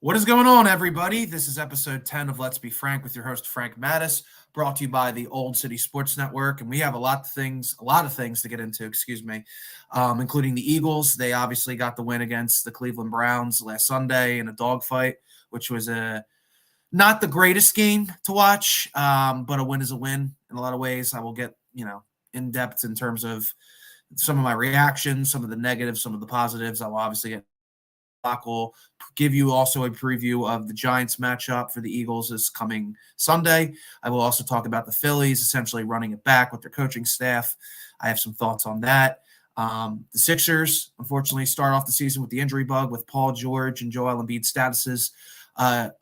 What is going on, everybody? This is episode 10 of Let's Be Frank with your host, Frank Mattis, brought to you by the Old City Sports Network. And we have a lot of things to get into, including the Eagles. They obviously got the win against the Cleveland Browns last Sunday in a dogfight, which was not the greatest game to watch, but a win is a win in a lot of ways. I will get, in depth in terms of some of my reactions, some of the negatives, some of the positives. I will obviously get will give you also a preview of the Giants matchup for the Eagles this coming Sunday. I will also talk about the Phillies essentially running it back with their coaching staff. I have some thoughts on that. The Sixers, unfortunately, start off the season with the injury bug with Paul George and Joel Embiid's statuses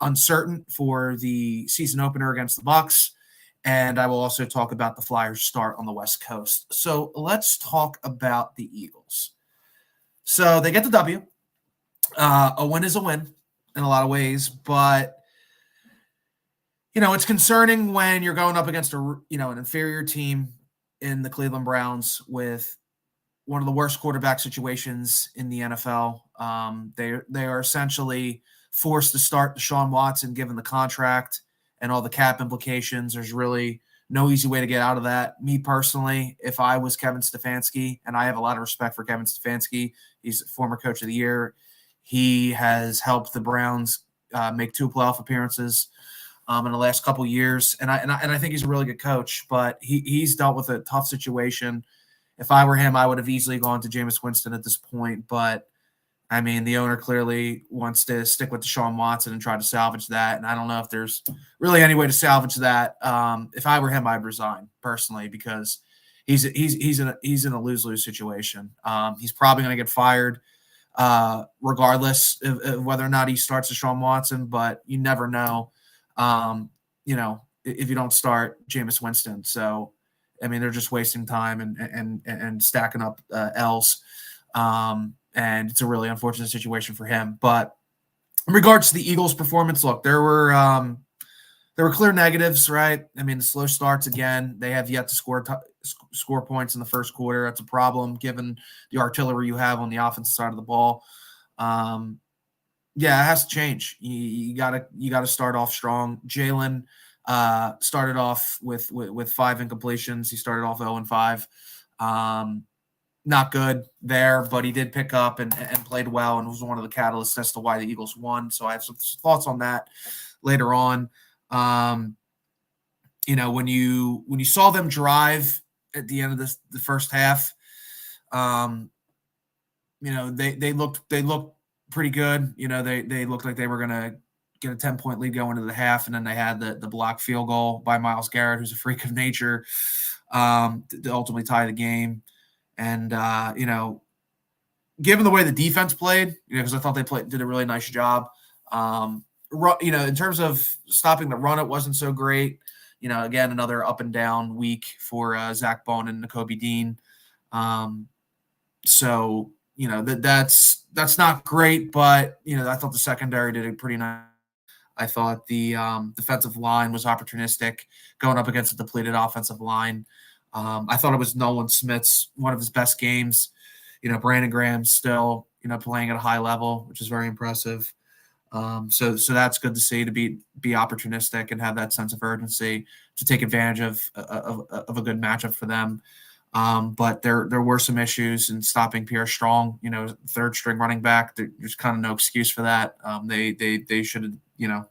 uncertain for the season opener against the Bucks. And I will also talk about the Flyers' start on the West Coast. So let's talk about the Eagles. So they get the W. A win is a win in a lot of ways, but it's concerning when you're going up against an inferior team in the Cleveland Browns with one of the worst quarterback situations in the NFL. They are essentially forced to start Deshaun Watson given the contract and all the cap implications. There's really no easy way to get out of that. Me personally, if I was Kevin Stefanski, and I have a lot of respect for Kevin Stefanski, he's a former coach of the year. He has helped the Browns make 2 playoff appearances in the last couple of years, and I think he's a really good coach. But he's dealt with a tough situation. If I were him, I would have easily gone to Jameis Winston at this point. But I mean, the owner clearly wants to stick with Deshaun Watson and try to salvage that. And I don't know if there's really any way to salvage that. If I were him, I'd resign personally because he's in a lose-lose situation. He's probably going to get fired. Regardless of whether or not he starts Deshaun Watson, but you never know, if you don't start Jameis Winston. So, I mean, they're just wasting time and stacking up L's. And it's a really unfortunate situation for him. But in regards to the Eagles' performance, look, there were clear negatives, right? I mean, the slow starts again. They have yet to score points in the first quarter. That's a problem given the artillery you have on the offensive side of the ball. It has to change. You gotta start off strong. Jalen started off with 5 incompletions. He started off 0-5. Not good there, but he did pick up and played well and was one of the catalysts as to why the Eagles won. So I have some thoughts on that later on. When you saw them drive at the end of the first half, they looked pretty good. They looked like they were gonna get a 10-point lead going into the half, and then they had the blocked field goal by Myles Garrett, who's a freak of nature, to ultimately tie the game. And given the way the defense played, because I thought they did a really nice job. In terms of stopping the run, it wasn't so great. Again, another up and down week for Zach Bone and Nakobe Dean. That's not great, but I thought the secondary did it pretty nice. I thought the defensive line was opportunistic going up against a depleted offensive line. I thought it was Nolan Smith's one of his best games. Brandon Graham's still playing at a high level, which is very impressive. So that's good to see, to be opportunistic and have that sense of urgency to take advantage of a good matchup for them. But there were some issues in stopping Pierre Strong, third string running back. There's kind of no excuse for that. They should have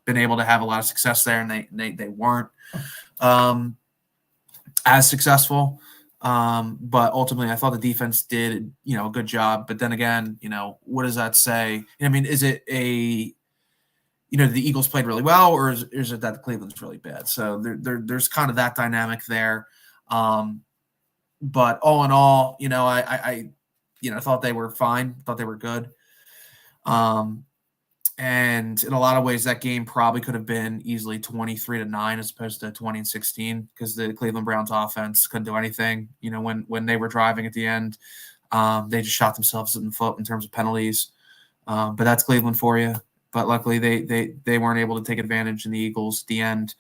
been able to have a lot of success there, and they weren't as successful. But ultimately, I thought the defense did a good job. But then again, what does that say? I mean, is it the Eagles played really well, or is it that the Cleveland's really bad? So there's kind of that dynamic there. But all in all, I thought they were fine. Thought they were good. And in a lot of ways, that game probably could have been easily 23-9 as opposed to 20-16 because the Cleveland Browns offense couldn't do anything. When they were driving at the end, they just shot themselves in the foot in terms of penalties. But that's Cleveland for you. But luckily, they weren't able to take advantage, and the Eagles at the end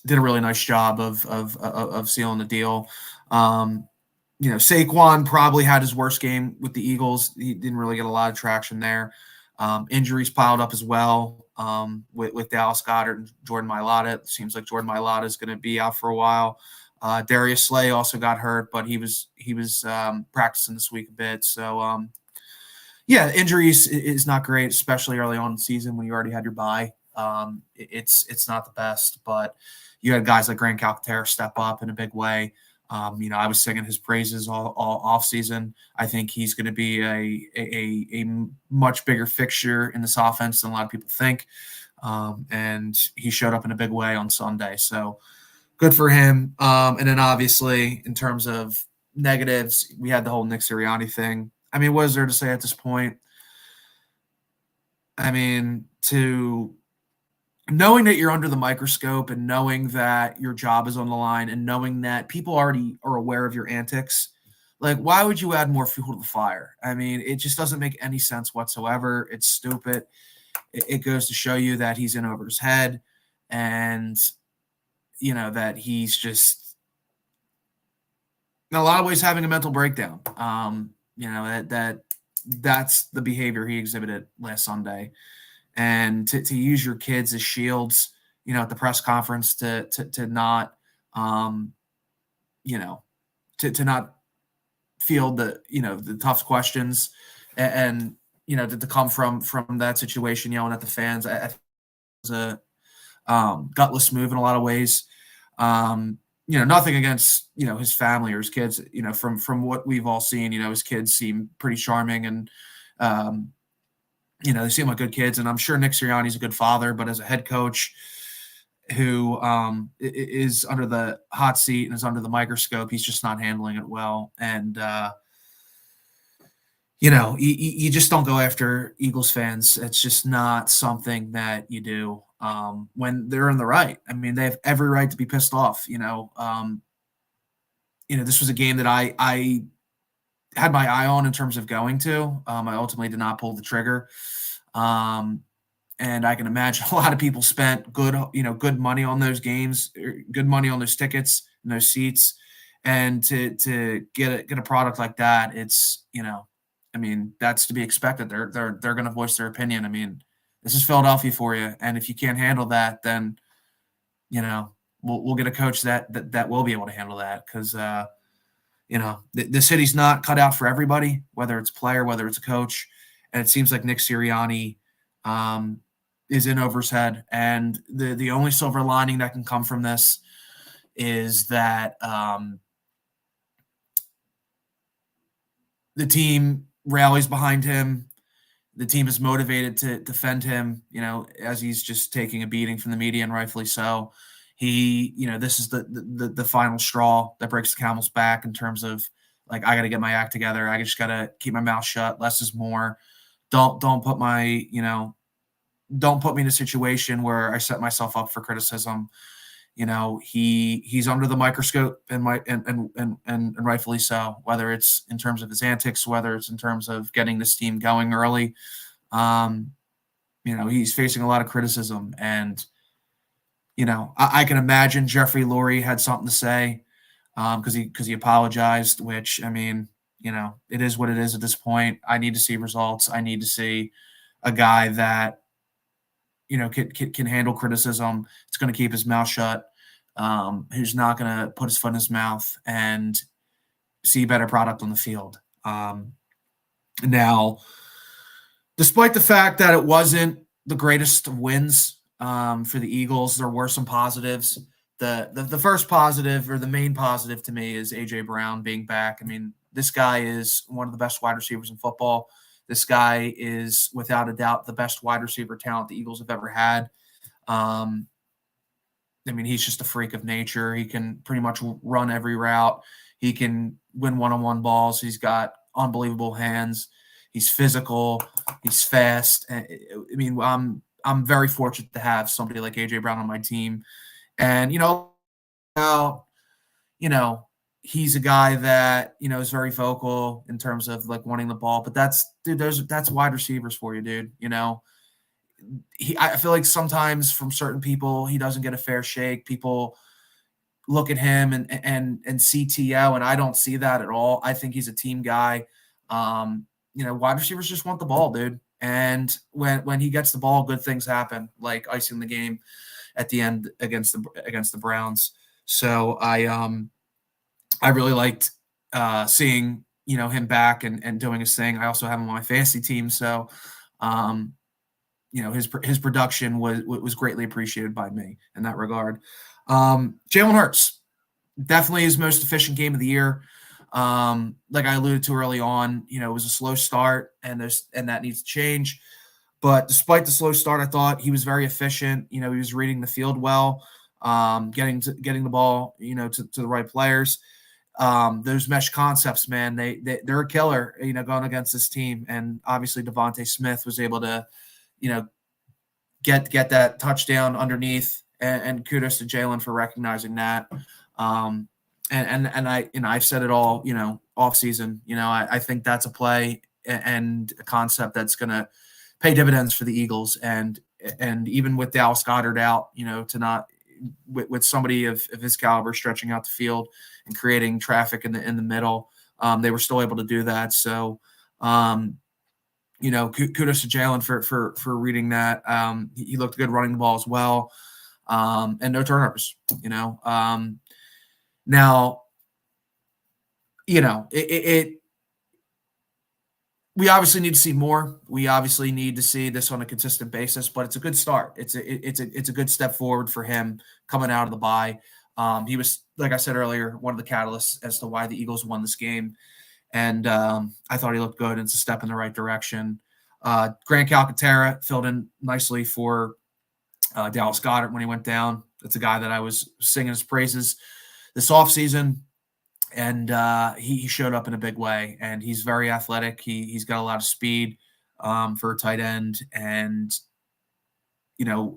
did a really nice job of sealing the deal. Saquon probably had his worst game with the Eagles. He didn't really get a lot of traction there. Injuries piled up as well with Dallas Goedert and Jordan Mailata. It seems like Jordan Mailata is going to be out for a while. Darius Slay also got hurt, but he was practicing this week a bit. So yeah, injuries is not great, especially early on in the season when you already had your bye. It's not the best, but you had guys like Grant Calcaterra step up in a big way. I was singing his praises all off season. I think he's going to be a much bigger fixture in this offense than a lot of people think. And he showed up in a big way on Sunday. So good for him. And then obviously in terms of negatives, we had the whole Nick Sirianni thing. I mean, what is there to say at this point? I mean, to knowing that you're under the microscope and knowing that your job is on the line and knowing that people already are aware of your antics, like, why would you add more fuel to the fire? I mean, it just doesn't make any sense whatsoever. It's stupid. It goes to show you that he's in over his head and, that he's just in a lot of ways having a mental breakdown. That's the behavior he exhibited last Sunday. And to use your kids as shields, at the press conference to not, to not field the tough questions and to come from that situation, yelling at the fans, I think it was a gutless move in a lot of ways. Nothing against, his family or his kids, from what we've all seen, his kids seem pretty charming and, they seem like good kids, and I'm sure Nick Sirianni's a good father, but as a head coach who is under the hot seat and is under the microscope, he's just not handling it well. And, you just don't go after Eagles fans. It's just not something that you do when they're in the right. I mean, they have every right to be pissed off. This was a game that I had my eye on in terms of going to. I ultimately did not pull the trigger. And I can imagine a lot of people spent good money on those games, good money on those tickets and those seats. And to get a product like that, it's, that's to be expected. They're going to voice their opinion. I mean, this is Philadelphia for you. And if you can't handle that, then, we'll get a coach that will be able to handle that. Cause, the city's not cut out for everybody, whether it's a player, whether it's a coach. And it seems like Nick Sirianni is in over his head. And the only silver lining that can come from this is that the team rallies behind him. The team is motivated to defend him, as he's just taking a beating from the media, and rightfully so. This is the final straw that breaks the camel's back in terms of, like, I got to get my act together. I just got to keep my mouth shut. Less is more. Don't put don't put me in a situation where I set myself up for criticism. He's under the microscope and rightfully so, whether it's in terms of his antics, whether it's in terms of getting this team going early. He's facing a lot of criticism, and, I can imagine Jeffrey Lurie had something to say because he apologized, which, I mean, it is what it is at this point. I need to see results. I need to see a guy that, can handle criticism. It's going to keep his mouth shut. Who's not going to put his foot in his mouth and see better product on the field. Now, despite the fact that it wasn't the greatest of wins for the Eagles, there were some positives. The first positive, or the main positive to me, is A.J. Brown being back. I mean, this guy is one of the best wide receivers in football. This guy is, without a doubt, the best wide receiver talent the Eagles have ever had. He's just a freak of nature. He can pretty much run every route. He can win one-on-one balls. He's got unbelievable hands. He's physical. He's fast. I'm very fortunate to have somebody like A.J. Brown on my team. And, he's a guy that, is very vocal in terms of, like, wanting the ball. But that's wide receivers for you, dude. I feel like sometimes from certain people, he doesn't get a fair shake. People look at him and see T.O., and I don't see that at all. I think he's a team guy. Wide receivers just want the ball, dude. And when he gets the ball, good things happen, like icing the game at the end against the Browns. So I really liked seeing him back and doing his thing. I also have him on my fantasy team, so um, his production was greatly appreciated by me in that regard. Jalen Hurts, definitely his most efficient game of the year. Like I alluded to early on, it was a slow start, and that needs to change. But despite the slow start, I thought he was very efficient. He was reading the field well, getting the ball, to the right players. Those mesh concepts, man, they're a killer, going against this team. And obviously Devontae Smith was able to, you know, get that touchdown underneath, and kudos to Jalen for recognizing that. And I've said it all, off season, I think that's a play and a concept that's going to pay dividends for the Eagles. And even with Dallas Goedert out, to not, with somebody of his caliber stretching out the field and creating traffic in the middle, they were still able to do that. So, kudos to Jalen for reading that. He looked good running the ball as well, and no turnovers. Now, we obviously need to see more. We obviously need to see this on a consistent basis, but it's a good start. It's a good step forward for him coming out of the bye. He was, like I said earlier, one of the catalysts as to why the Eagles won this game. And I thought he looked good. It's a step in the right direction. Grant Calcaterra filled in nicely for Dallas Goedert when he went down. That's a guy that I was singing his praises this offseason. And he showed up in a big way. And he's very athletic. He's got a lot of speed for a tight end. And,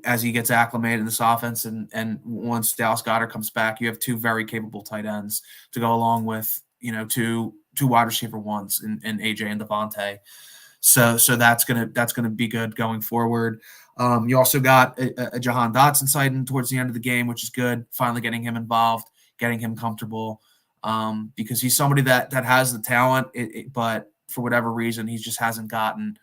as he gets acclimated in this offense, and once Dallas Goedert comes back, you have two very capable tight ends to go along with, two wide receiver ones in AJ and Devontae. So that's gonna be good going forward. You also got a Jahan Dotson sighting towards the end of the game, which is good. Finally getting him involved, getting him comfortable, because he's somebody that has the talent, but for whatever reason, he just hasn't gotten,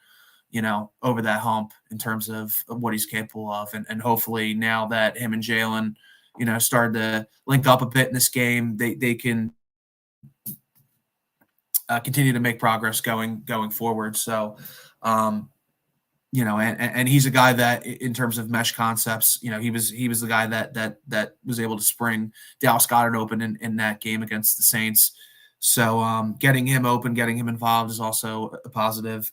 over that hump in terms of what he's capable of. And hopefully now that him and Jalen, started to link up a bit in this game, they can continue to make progress going forward. So, and he's a guy that, in terms of mesh concepts, he was the guy that was able to spring Dallas Goedert open in that game against the Saints. So getting him open, getting him involved is also a positive,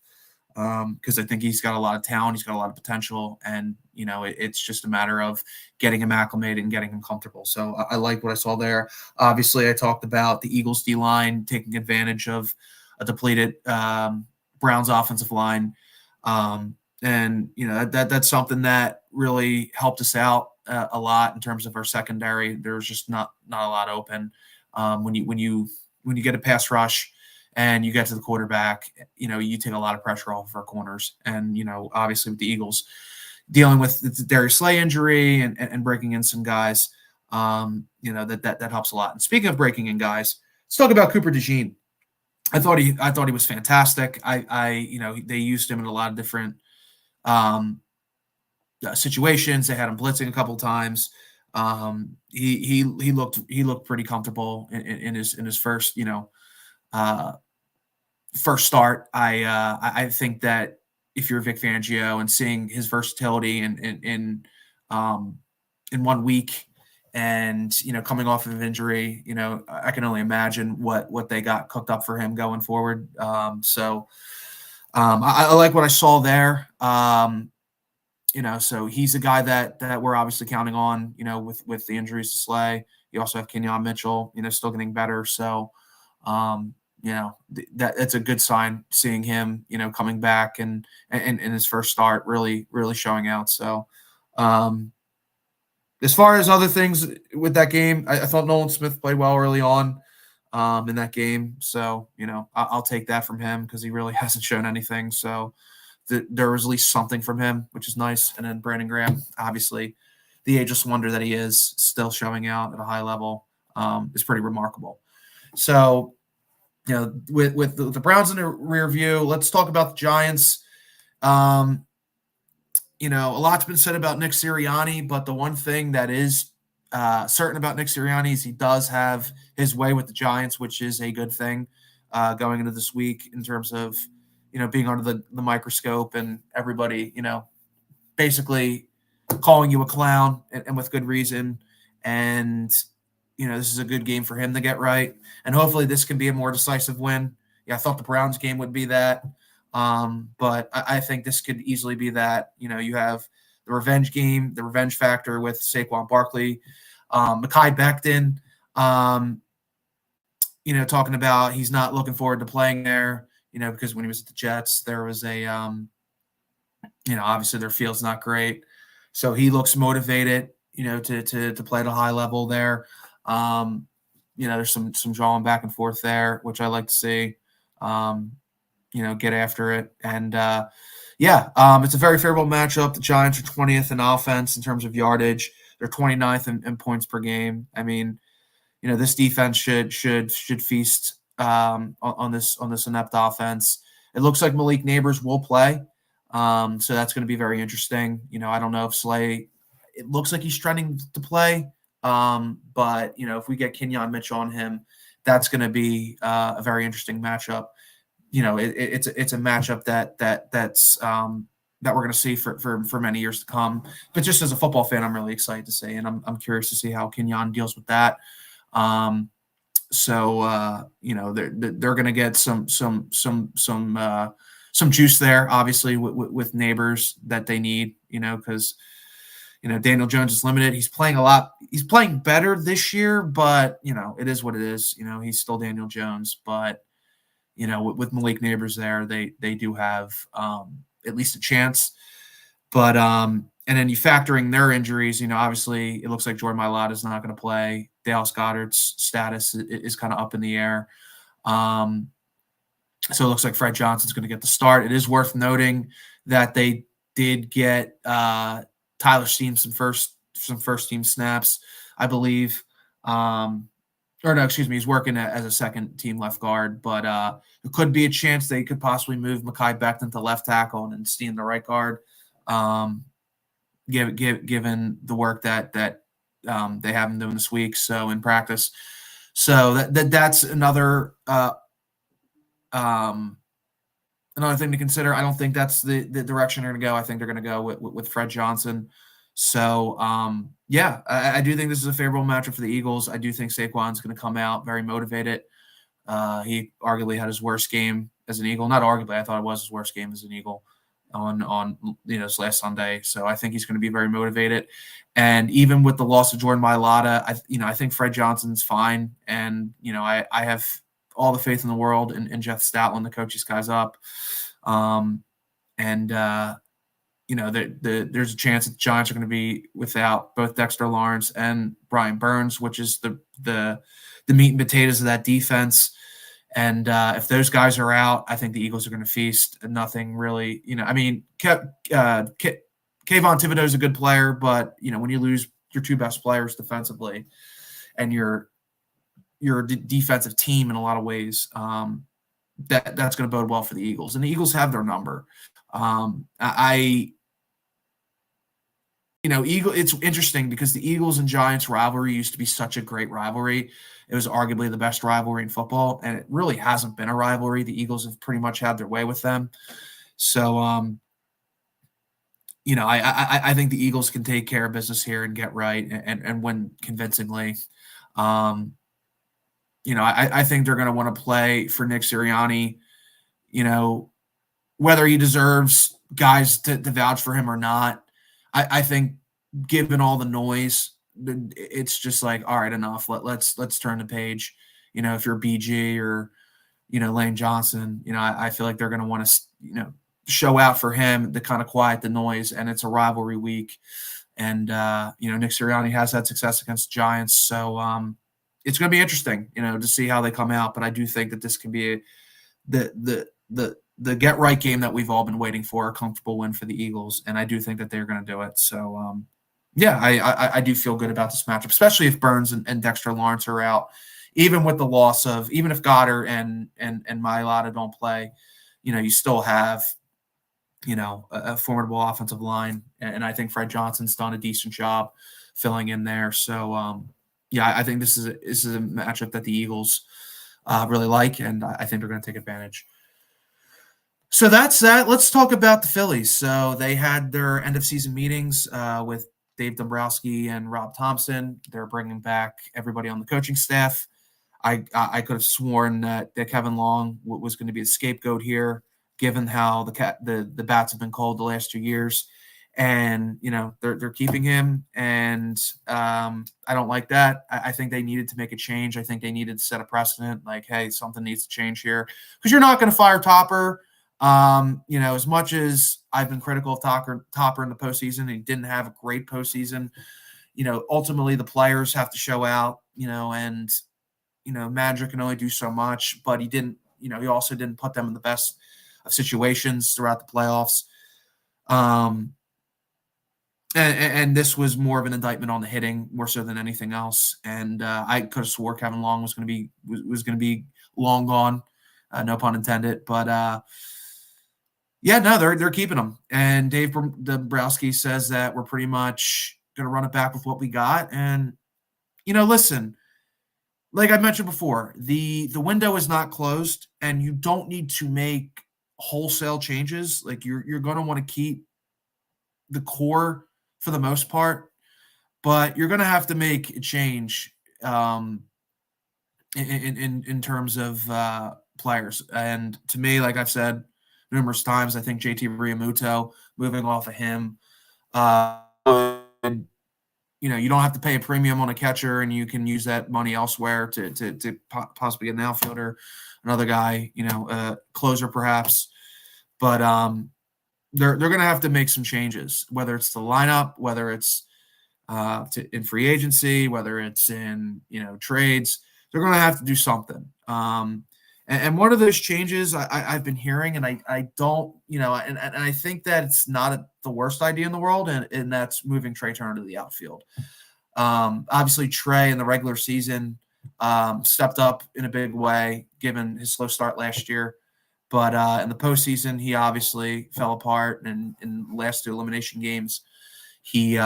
because I think he's got a lot of talent, he's got a lot of potential, and it's just a matter of getting him acclimated and getting him comfortable. So I like what I saw there. Obviously, I talked about the Eagles D-line taking advantage of a depleted Browns offensive line. And that's something that really helped us out a lot in terms of our secondary. There's just not a lot open. When you get a pass rush and you get to the quarterback, you take a lot of pressure off of our corners. And obviously with the Eagles dealing with the Darius Slay injury and breaking in some guys, that helps a lot. And speaking of breaking in guys, let's talk about Cooper DeJean. I thought he was fantastic. They used him in a lot of different situations. They had him blitzing a couple of times. He looked pretty comfortable in his first first start. I think that if you're Vic Fangio and seeing his versatility in 1 week, and coming off of an injury, I can only imagine what they got cooked up for him going forward. So I like what I saw there. So he's a guy that we're obviously counting on, with the injuries to Slay. You also have Kenyon Mitchell, still getting better. So, that's a good sign, seeing him, coming back and in his first start, really, really showing out. So, as far as other things with that game, I thought Nolan Smith played well early on in that game. So, I'll take that from him, because he really hasn't shown anything. So there was at least something from him, which is nice. And then Brandon Graham, obviously, the ageless wonder that he is, still showing out at a high level, is pretty remarkable. So, with the Browns in the rear view, let's talk about the Giants. Um, a lot's been said about Nick Sirianni, but the one thing that is certain about Nick Sirianni is he does have his way with the Giants, which is a good thing going into this week in terms of, being under the microscope and everybody, basically calling you a clown and with good reason. And, this is a good game for him to get right. And hopefully this can be a more decisive win. Yeah, I thought the Browns game would be that. But I think this could easily be that. You have the revenge game, the revenge factor with Saquon Barkley, Mekhi Becton, talking about he's not looking forward to playing there, because when he was at the Jets, there was a, obviously their field's not great. So he looks motivated, to play at a high level there. There's some drawing back and forth there, which I like to see. Get after it. And it's a very favorable matchup. The Giants are 20th in offense in terms of yardage. They're 29th in points per game. I mean, this defense should feast on this inept offense. It looks like Malik Neighbors will play. So that's going to be very interesting. I don't know if Slay, it looks like he's trending to play. But if we get Kenyon Mitchell on him, that's going to be a very interesting matchup. It's a matchup that's that we're going to see for many years to come. But just as a football fan, I'm really excited to see, and I'm curious to see how Kenyon deals with that. They're going to get some juice there, obviously with Neighbors that they need, because Daniel Jones is limited. He's playing a lot. He's playing better this year, but it is what it is. He's still Daniel Jones, but with Malik Neighbors there, they do have at least a chance. But and then you factoring their injuries, obviously it looks like Jordan Mailata is not going to play. Dallas Goedert's status is kind of up in the air. So it looks like Fred Johnson's going to get the start. It is worth noting that they did get Tyler Steen some first team snaps, I believe. He's working as a second team left guard, but there could be a chance they could possibly move Mekhi Becton to left tackle and Steen to right guard. Given the work that they have him doing this week, so in practice. So that's another thing to consider. I don't think that's the direction they're going to go. I think they're going to go with Fred Johnson. So, I do think this is a favorable matchup for the Eagles. I do think Saquon's going to come out very motivated. He arguably had his worst game as an Eagle. Not arguably, I thought it was his worst game as an Eagle on this last Sunday. So I think he's going to be very motivated. And even with the loss of Jordan Mailata, I think Fred Johnson's fine. And, I have all the faith in the world in Jeff Stoutland to coach these guys up. There's a chance that the Giants are going to be without both Dexter Lawrence and Brian Burns, which is the meat and potatoes of that defense. And if those guys are out, I think the Eagles are going to feast. And nothing really, Kayvon Thibodeau is a good player, but when you lose your two best players defensively, and your defensive team in a lot of ways, that's going to bode well for the Eagles. And the Eagles have their number. It's interesting because the Eagles and Giants rivalry used to be such a great rivalry. It was arguably the best rivalry in football, and it really hasn't been a rivalry. The Eagles have pretty much had their way with them. So, I think the Eagles can take care of business here and get right and win convincingly. I think they're going to want to play for Nick Sirianni, whether he deserves guys to vouch for him or not. I think given all the noise, it's just like, all right, enough. Let's turn the page. If you're BG or, Lane Johnson, I feel like they're going to want to, show out for him to kind of quiet the noise. And it's a rivalry week. And, Nick Sirianni has had success against the Giants. So it's going to be interesting, to see how they come out. But I do think that this can be the get right game that we've all been waiting for, a comfortable win for the Eagles. And I do think that they're going to do it. So, I do feel good about this matchup, especially if Burns and Dexter Lawrence are out, even with the loss of, even if Goddard and Mailata don't play, you still have, a formidable offensive line, and I think Fred Johnson's done a decent job filling in there. So, yeah, I think this is a matchup that the Eagles really like, and I think they're going to take advantage. So that's that. Let's talk about the Phillies. So they had their end of season meetings with Dave Dombrowski and Rob Thompson. They're bringing back everybody on the coaching staff. I could have sworn that Kevin Long was going to be the scapegoat here, given how the bats have been called the last 2 years, and they're keeping him, and I don't like that. I think they needed to make a change. I think they needed to set a precedent, like, hey, something needs to change here, because you're not going to fire Topper. As much as I've been critical of Topper in the postseason, he didn't have a great postseason. Ultimately the players have to show out. And Magic can only do so much, but he didn't. He also didn't put them in the best of situations throughout the playoffs. And this was more of an indictment on the hitting more so than anything else. And I could have swore Kevin Long was going to be long gone, no pun intended. But yeah, no, they're keeping him. And Dave Dombrowski says that we're pretty much going to run it back with what we got. And listen, like I mentioned before, the window is not closed, and you don't need to make wholesale changes. Like you're going to want to keep the core for the most part, but you're going to have to make a change in terms of players. And to me, like I've said numerous times, I think JT Realmuto, moving off of him, you don't have to pay a premium on a catcher, and you can use that money elsewhere to possibly get an outfielder, another guy, closer perhaps. But they're going to have to make some changes, whether it's the lineup, whether it's in free agency, whether it's in trades. They're going to have to do something. And one of those changes I've been hearing, and I don't, and I think that it's not the worst idea in the world, and that's moving Trey Turner to the outfield. Obviously, Trey in the regular season stepped up in a big way, given his slow start last year. But in the postseason, he obviously fell apart, and in the last 2 elimination games, he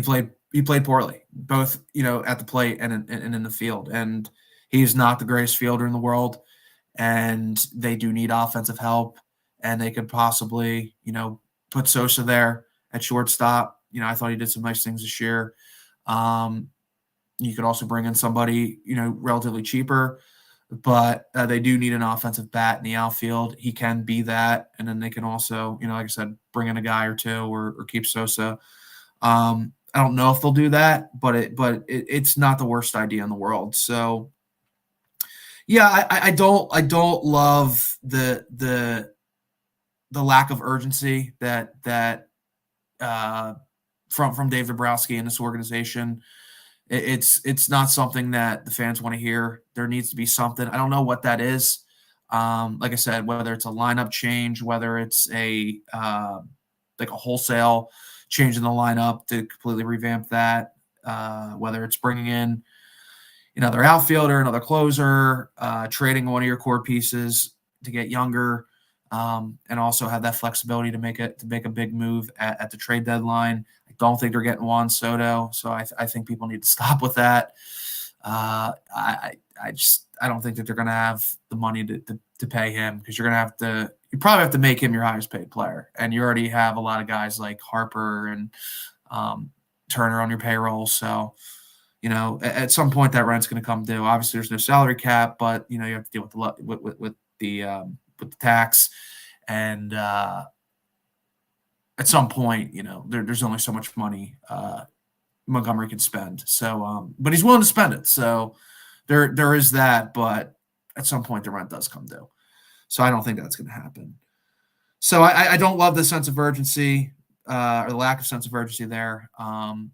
played poorly, both at the plate and in the field. And he's not the greatest fielder in the world, and they do need offensive help. And they could possibly put Sosa there at shortstop. I thought he did some nice things this year. You could also bring in somebody relatively cheaper. But they do need an offensive bat in the outfield. He can be that. And then they can also, like I said, bring in a guy or two or keep Sosa. I don't know if they'll do that, but it's not the worst idea in the world. So, yeah, I don't love the lack of urgency that from Dave Dombrowski and this organization. It's not something that the fans want to hear. There needs to be something. I don't know what that is. Like I said, whether it's a lineup change, whether it's a wholesale change in the lineup to completely revamp that, whether it's bringing in another outfielder, another closer, trading one of your core pieces to get younger, and also have that flexibility to make a big move at the trade deadline. I don't think they're getting Juan Soto, so I think people need to stop with that. I don't think that they're going to have the money to pay him, because you probably have to make him your highest paid player, and you already have a lot of guys like Harper and Turner on your payroll. So at some point that rent's going to come due. Obviously, there's no salary cap, but you have to deal with the tax, and at some point, there's only so much money Montgomery can spend. So, but he's willing to spend it. So there is that, but at some point the rent does come due. So I don't think that's going to happen. So I don't love the sense of urgency or the lack of sense of urgency there. And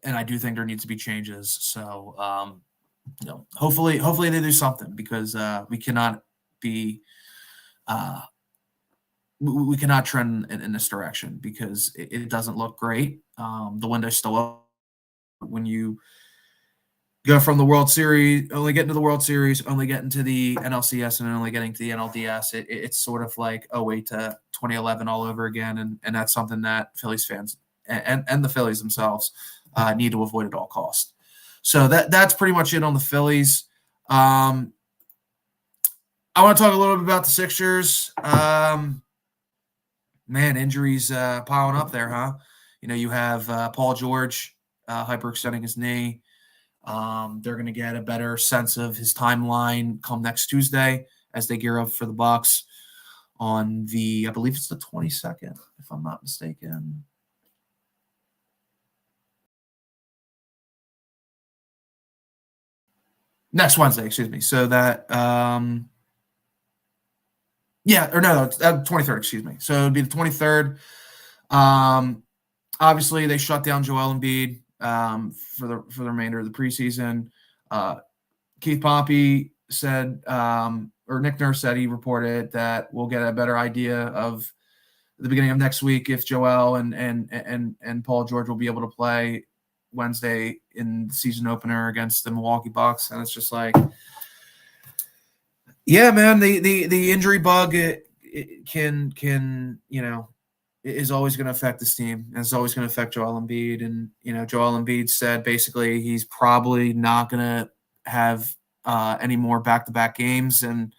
I do think there needs to be changes. So, hopefully they do something, because we cannot be we cannot trend in this direction, because it doesn't look great. The window's still open. When you go from the World Series, only getting to the World Series, only getting to the NLCS, and only getting to the NLDS. It's sort of like 08 to 2011 all over again, and that's something that Phillies fans and the Phillies themselves need to avoid at all costs. So that's pretty much it on the Phillies. I want to talk a little bit about the Sixers. Man, injuries piling up there, huh? You have Paul George hyperextending his knee. They're going to get a better sense of his timeline come next Tuesday as they gear up for the Bucks on I believe it's the 22nd, if I'm not mistaken. Next Wednesday, excuse me. So that, yeah, or no, 23rd, excuse me. So it'd be the 23rd. Obviously, they shut down Joel Embiid for the remainder of the preseason. Keith Pompey said, or Nick Nurse said, he reported that we'll get a better idea of the beginning of next week if Joel and Paul George will be able to play Wednesday in the season opener against the Milwaukee Bucks. And it's just like, yeah, man, the injury bug it can is always going to affect this team, and it's always going to affect Joel Embiid. And Joel Embiid said basically he's probably not going to have any more back-to-back games. And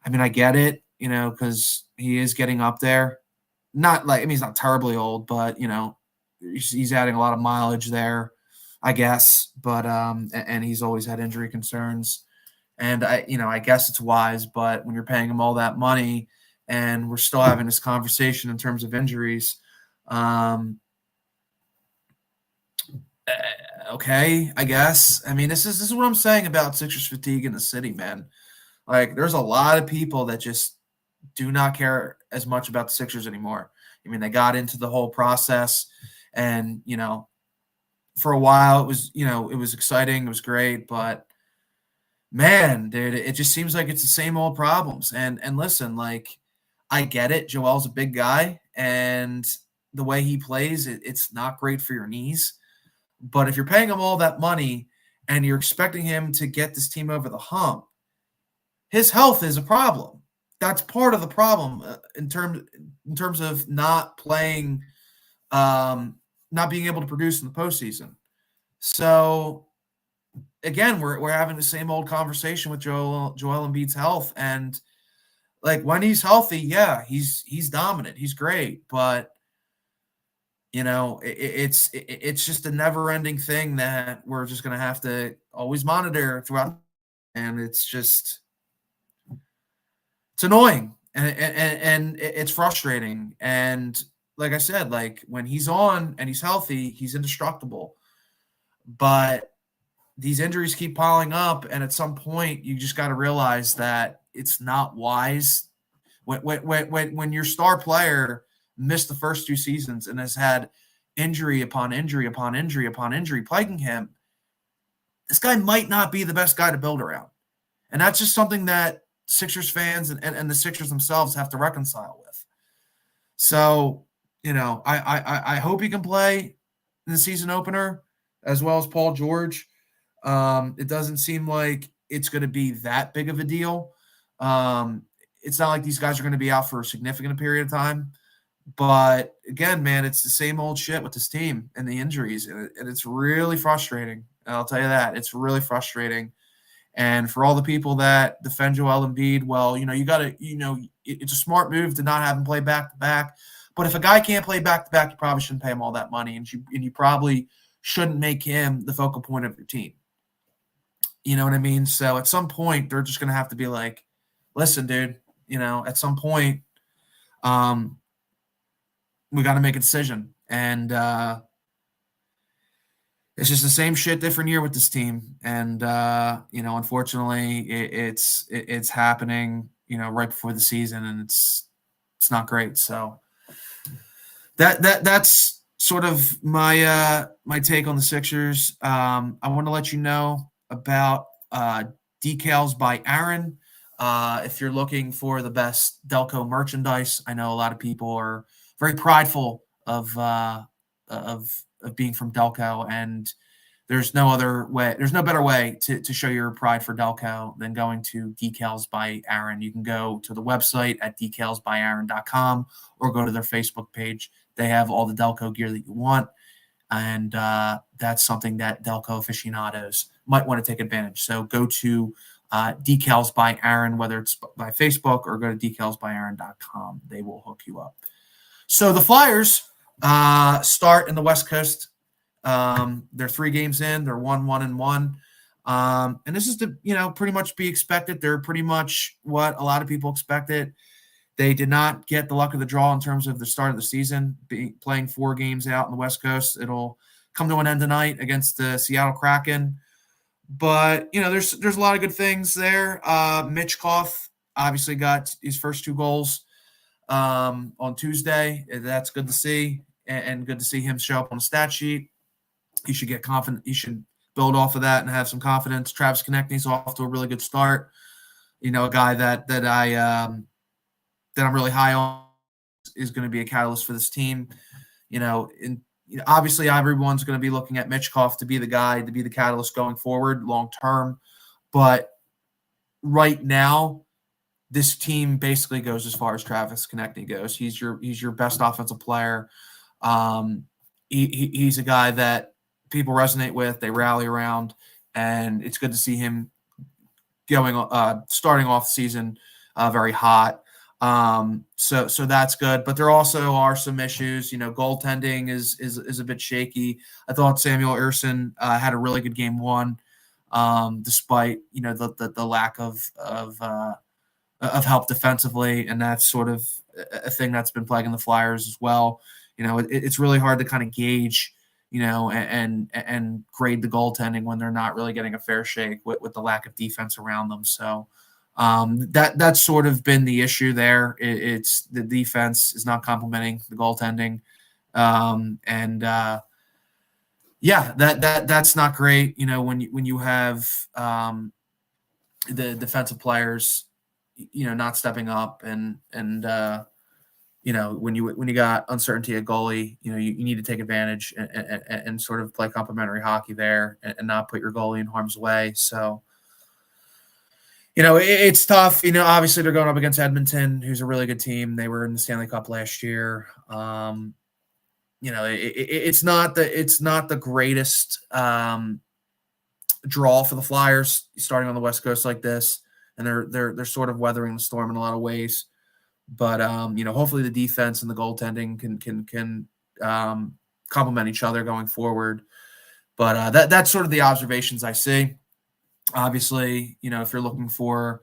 I mean, I get it, because he is getting up there. Not like, I mean, he's not terribly old, but he's adding a lot of mileage there, I guess. But and he's always had injury concerns. And I guess it's wise, but when you're paying him all that money and we're still having this conversation in terms of injuries, okay, I guess. I mean, this is what I'm saying about Sixers fatigue in the city, man. Like, there's a lot of people that just do not care as much about the Sixers anymore. I mean, they got into the whole process, and for a while it was exciting, it was great, but man, dude, it just seems like it's the same old problems. And listen, like, I get it. Joel's a big guy, and the way he plays, it's not great for your knees. But if you're paying him all that money and you're expecting him to get this team over the hump, his health is a problem. That's part of the problem in terms of not playing, not being able to produce in the postseason. So again, we're having the same old conversation with Joel Embiid's health, and like when he's healthy, yeah, he's dominant, he's great, but it's just a never-ending thing that we're just gonna have to always monitor throughout, and it's annoying and it's frustrating. And like I said, like when he's on and he's healthy, he's indestructible, but these injuries keep piling up, and at some point you just got to realize that it's not wise. When your star player missed the first 2 seasons and has had injury upon injury upon injury upon injury plaguing him, this guy might not be the best guy to build around. And that's just something that Sixers fans and the Sixers themselves have to reconcile with. So, I hope he can play in the season opener as well as Paul George. It doesn't seem like it's going to be that big of a deal. It's not like these guys are going to be out for a significant period of time. But again, man, it's the same old shit with this team and the injuries, and it's really frustrating. I'll tell you that. It's really frustrating. And for all the people that defend Joel Embiid, well, you got to, it's a smart move to not have him play back-to-back. But if a guy can't play back-to-back, you probably shouldn't pay him all that money, and you probably shouldn't make him the focal point of your team. You know what I mean? So at some point, they're just going to have to be like, listen, dude, at some point, we got to make a decision. And it's just the same shit, different year with this team. And, unfortunately, it's happening, right before the season, and it's not great. So that's sort of my take on the Sixers. I want to let you know about Decals by Aaron. If you're looking for the best Delco merchandise, I know a lot of people are very prideful of being from Delco, and there's no other way. There's no better way to show your pride for Delco than going to Decals by Aaron. You can go to the website at decalsbyaaron.com or go to their Facebook page. They have all the Delco gear that you want, and that's something that Delco aficionados might want to take advantage. So go to Decals by Aaron, whether it's by Facebook or go to decalsbyaaron.com. They will hook you up. So the Flyers start in the West Coast. They're 3 games in. They're 1-1-1. And this is to, pretty much be expected. They're pretty much what a lot of people expected. They did not get the luck of the draw in terms of the start of the season, playing 4 games out on the West Coast. It'll come to an end tonight against the Seattle Kraken. But, there's a lot of good things there. Michkov obviously got his first 2 goals on Tuesday. That's good to see, and good to see him show up on the stat sheet. He should get confident. He should build off of that and have some confidence. Travis Konechny's off to a really good start. A guy that I'm really high on is going to be a catalyst for this team. Obviously everyone's going to be looking at Michkov to be the guy, to be the catalyst going forward long term. But right now, this team basically goes as far as Travis Konechny goes. He's your best offensive player. He's a guy that people resonate with, they rally around, and it's good to see him starting off the season very hot. So that's good, but there also are some issues. Goaltending is a bit shaky. I thought Samuel Ersson had a really good game 1, despite the lack of help defensively, and that's sort of a thing that's been plaguing the Flyers as well. It's really hard to kind of gauge, and grade the goaltending when they're not really getting a fair shake with the lack of defense around them. So that's sort of been the issue there. It's the defense is not complementing the goaltending, that's not great. When you have the defensive players, not stepping up, and when you got uncertainty at goalie, you need to take advantage and sort of play complementary hockey there and not put your goalie in harm's way. So, it's tough. Obviously they're going up against Edmonton, who's a really good team. They were in the Stanley Cup last year. It's not the greatest draw for the Flyers starting on the West Coast like this, and they're sort of weathering the storm in a lot of ways. But hopefully the defense and the goaltending can complement each other going forward. But that's sort of the observations I see. Obviously, if you're looking for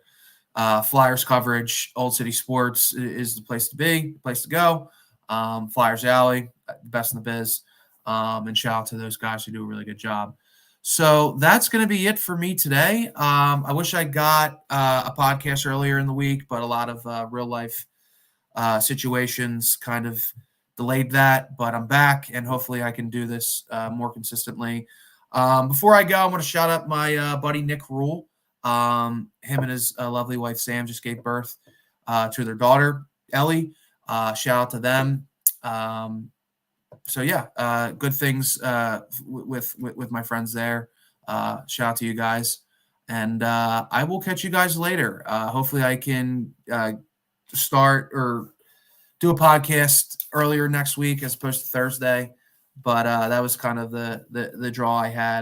Flyers coverage, Old City Sports is the place to be, place to go. Flyers Alley, the best in the biz. And shout out to those guys who do a really good job. So that's going to be it for me today. I wish I got a podcast earlier in the week, but a lot of real life situations kind of delayed that. But I'm back, and hopefully I can do this more consistently. Before I go, I want to shout out my buddy Nick Rule. Him and his lovely wife Sam just gave birth to their daughter Ellie. Shout out to them. Good things with my friends there. Shout out to you guys, and I will catch you guys later. Hopefully I can start or do a podcast earlier next week as opposed to Thursday, but that was kind of the draw I had.